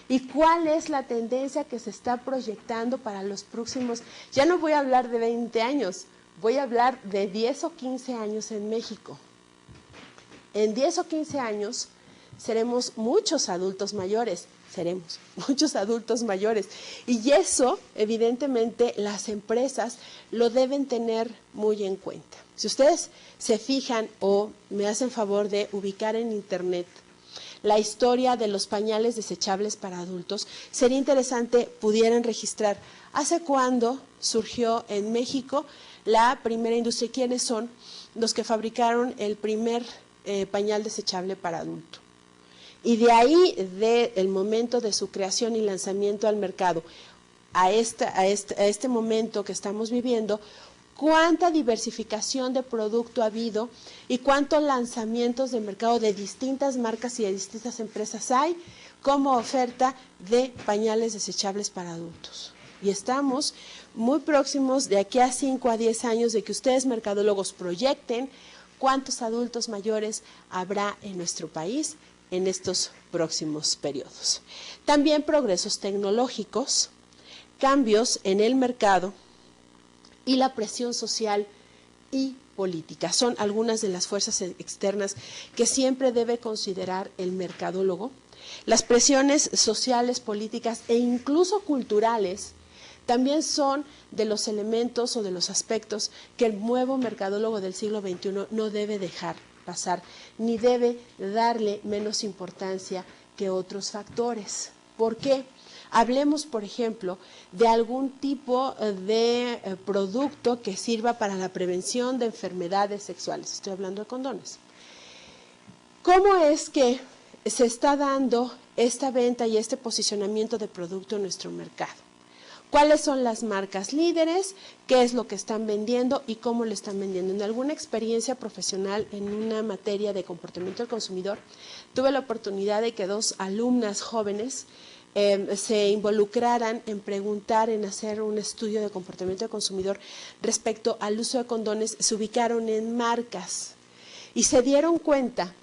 y cuál es la tendencia que se está proyectando para los próximos, ya no voy a hablar de 20 años, voy a hablar de 10 o 15 años en México. En 10 o 15 años seremos muchos adultos mayores, y eso evidentemente las empresas lo deben tener muy en cuenta. Si ustedes se fijan o me hacen favor de ubicar en internet la historia de los pañales desechables para adultos, sería interesante pudieran registrar hace cuándo surgió en México la primera industria, quiénes son los que fabricaron el primer pañal desechable para adulto. Y de ahí, del momento de su creación y lanzamiento al mercado, a este momento que estamos viviendo, cuánta diversificación de producto ha habido y cuántos lanzamientos de mercado de distintas marcas y de distintas empresas hay como oferta de pañales desechables para adultos. Y estamos muy próximos, de aquí a 5 a 10 años, de que ustedes mercadólogos proyecten cuántos adultos mayores habrá en nuestro país en estos próximos periodos. También progresos tecnológicos, cambios en el mercado y la presión social y política. Son algunas de las fuerzas externas que siempre debe considerar el mercadólogo. Las presiones sociales, políticas e incluso culturales también son de los elementos o de los aspectos que el nuevo mercadólogo del siglo XXI no debe dejar pasar, ni debe darle menos importancia que otros factores. ¿Por qué? Hablemos, por ejemplo, de algún tipo de producto que sirva para la prevención de enfermedades sexuales. Estoy hablando de condones. ¿Cómo es que se está dando esta venta y este posicionamiento de producto en nuestro mercado? ¿Cuáles son las marcas líderes? ¿Qué es lo que están vendiendo y cómo lo están vendiendo? En alguna experiencia profesional en una materia de comportamiento del consumidor, tuve la oportunidad de que 2 alumnas jóvenes se involucraran en preguntar, en hacer un estudio de comportamiento del consumidor respecto al uso de condones. Se ubicaron en marcas y se dieron cuenta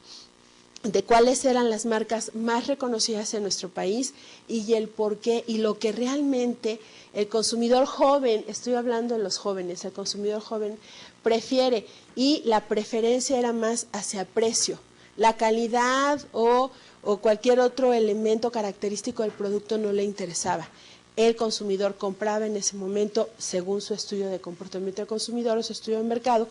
de cuáles eran las marcas más reconocidas en nuestro país y el por qué y lo que realmente el consumidor joven, estoy hablando de los jóvenes, el consumidor joven prefiere, y la preferencia era más hacia precio. La calidad o cualquier otro elemento característico del producto no le interesaba. El consumidor compraba en ese momento, según su estudio de comportamiento del consumidor o su estudio de mercado,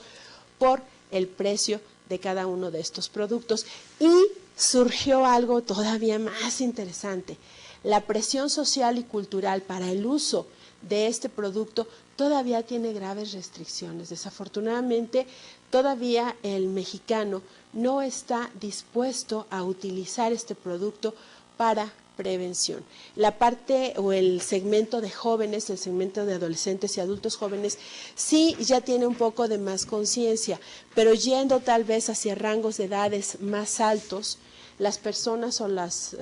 por el precio de cada uno de estos productos. Y surgió algo todavía más interesante. La presión social y cultural para el uso de este producto todavía tiene graves restricciones. Desafortunadamente, todavía el mexicano no está dispuesto a utilizar este producto para prevención. La parte o el segmento de jóvenes, el segmento de adolescentes y adultos jóvenes, sí ya tiene un poco de más conciencia, pero yendo tal vez hacia rangos de edades más altos, las personas o las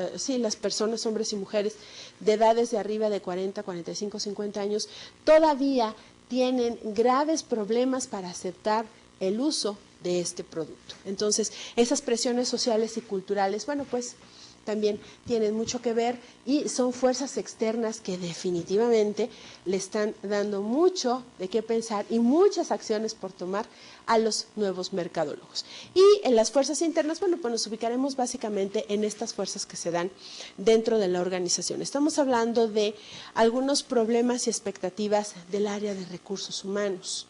personas, hombres y mujeres, de edades de arriba de 40, 45, 50 años, todavía tienen graves problemas para aceptar el uso de este producto. Entonces, esas presiones sociales y culturales, bueno, pues también tienen mucho que ver y son fuerzas externas que definitivamente le están dando mucho de qué pensar y muchas acciones por tomar a los nuevos mercadólogos. Y en las fuerzas internas, bueno, pues nos ubicaremos básicamente en estas fuerzas que se dan dentro de la organización. Estamos hablando de algunos problemas y expectativas del área de recursos humanos.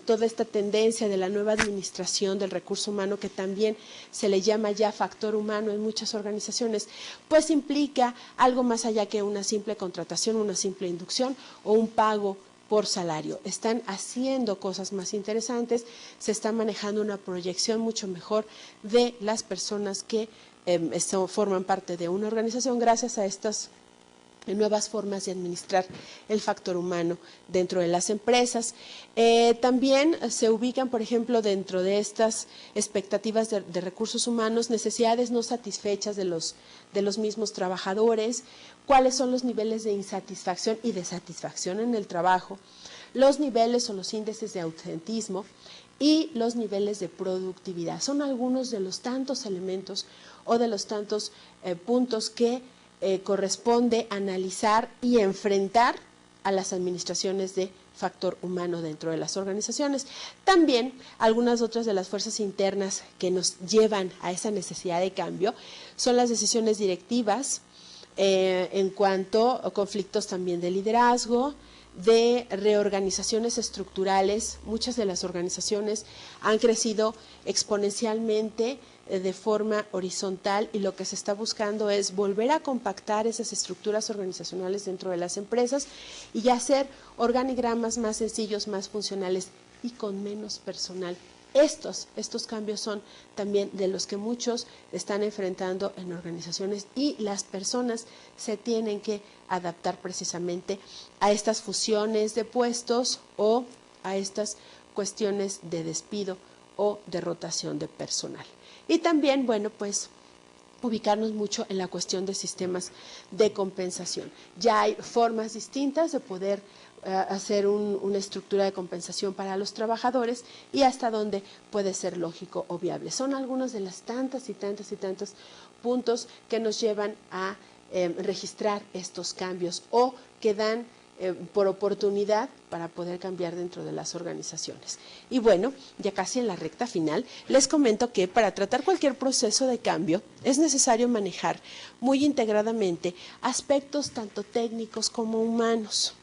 Toda esta tendencia de la nueva administración del recurso humano, que también se le llama ya factor humano en muchas organizaciones, pues implica algo más allá que una simple contratación, una simple inducción o un pago por salario. Están haciendo cosas más interesantes, se está manejando una proyección mucho mejor de las personas que forman parte de una organización gracias a estas nuevas formas de administrar el factor humano dentro de las empresas. También se ubican, por ejemplo, dentro de estas expectativas de recursos humanos, necesidades no satisfechas de los mismos trabajadores, cuáles son los niveles de insatisfacción y de satisfacción en el trabajo, los niveles o los índices de ausentismo y los niveles de productividad. Son algunos de los tantos elementos o de los tantos puntos que corresponde analizar y enfrentar a las administraciones de factor humano dentro de las organizaciones. También algunas otras de las fuerzas internas que nos llevan a esa necesidad de cambio son las decisiones directivas en cuanto a conflictos también de liderazgo, de reorganizaciones estructurales. Muchas de las organizaciones han crecido exponencialmente de forma horizontal y lo que se está buscando es volver a compactar esas estructuras organizacionales dentro de las empresas y hacer organigramas más sencillos, más funcionales y con menos personal. Estos cambios son también de los que muchos están enfrentando en organizaciones y las personas se tienen que adaptar precisamente a estas fusiones de puestos o a estas cuestiones de despido o de rotación de personal. Y también, bueno, pues ubicarnos mucho en la cuestión de sistemas de compensación. Ya hay formas distintas de poder hacer una estructura de compensación para los trabajadores y hasta dónde puede ser lógico o viable. Son algunos de las tantas y tantos puntos que nos llevan a registrar estos cambios o que dan por oportunidad para poder cambiar dentro de las organizaciones. Y bueno, ya casi en la recta final, les comento que para tratar cualquier proceso de cambio es necesario manejar muy integradamente aspectos tanto técnicos como humanos,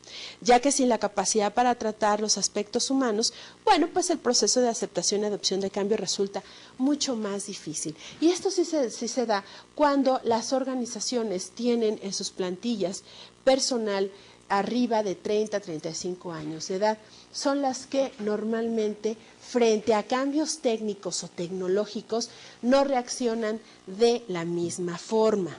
ya que sin la capacidad para tratar los aspectos humanos, bueno, pues el proceso de aceptación y adopción de cambio resulta mucho más difícil. Y esto sí se da cuando las organizaciones tienen en sus plantillas personal arriba de 30, 35 años de edad. Son las que normalmente frente a cambios técnicos o tecnológicos no reaccionan de la misma forma.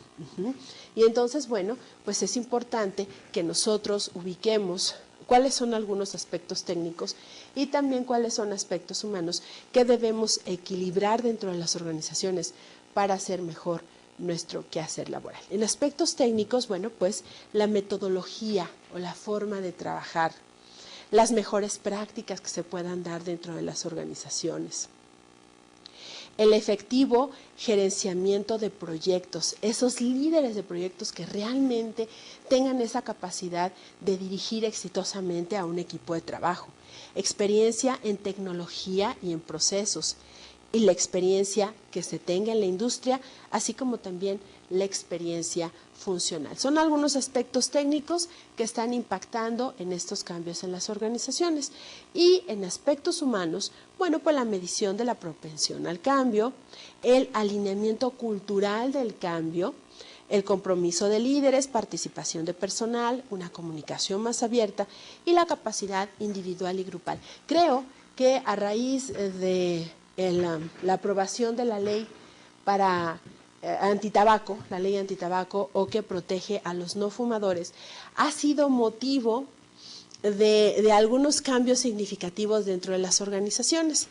Y entonces, bueno, pues es importante que nosotros ubiquemos cuáles son algunos aspectos técnicos y también cuáles son aspectos humanos que debemos equilibrar dentro de las organizaciones para hacer mejor nuestro quehacer laboral. En aspectos técnicos, bueno, pues la metodología o la forma de trabajar, las mejores prácticas que se puedan dar dentro de las organizaciones, el efectivo gerenciamiento de proyectos, esos líderes de proyectos que realmente tengan esa capacidad de dirigir exitosamente a un equipo de trabajo, experiencia en tecnología y en procesos, y la experiencia que se tenga en la industria, así como también la experiencia funcional. Son algunos aspectos técnicos que están impactando en estos cambios en las organizaciones. Y en aspectos humanos, bueno, pues la medición de la propensión al cambio, el alineamiento cultural del cambio, el compromiso de líderes, participación de personal, una comunicación más abierta y la capacidad individual y grupal. Creo que a raíz de la aprobación de la ley para antitabaco, la ley antitabaco o que protege a los no fumadores, ha sido motivo de algunos cambios significativos dentro de las organizaciones.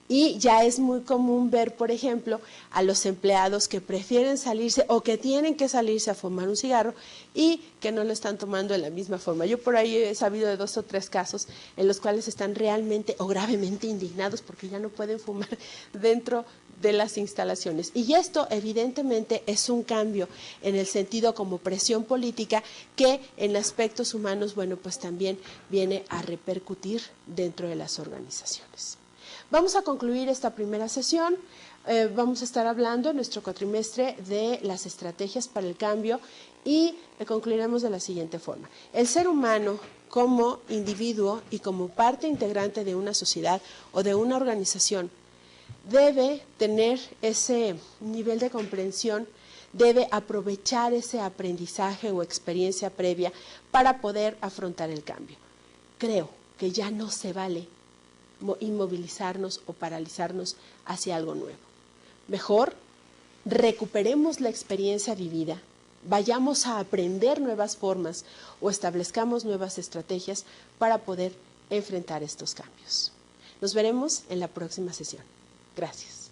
Y ya es muy común ver, por ejemplo, a los empleados que prefieren salirse o que tienen que salirse a fumar un cigarro y que no lo están tomando de la misma forma. Yo por ahí he sabido de 2 o 3 casos en los cuales están realmente o gravemente indignados porque ya no pueden fumar dentro de las instalaciones. Y esto evidentemente es un cambio en el sentido como presión política que en aspectos humanos, bueno, pues también viene a repercutir dentro de las organizaciones. Vamos a concluir esta primera sesión. Vamos a estar hablando en nuestro cuatrimestre de las estrategias para el cambio y concluiremos de la siguiente forma. El ser humano como individuo y como parte integrante de una sociedad o de una organización debe tener ese nivel de comprensión, debe aprovechar ese aprendizaje o experiencia previa para poder afrontar el cambio. Creo que ya no se vale inmovilizarnos o paralizarnos hacia algo nuevo. Mejor recuperemos la experiencia vivida, vayamos a aprender nuevas formas o establezcamos nuevas estrategias para poder enfrentar estos cambios. Nos veremos en la próxima sesión. Gracias.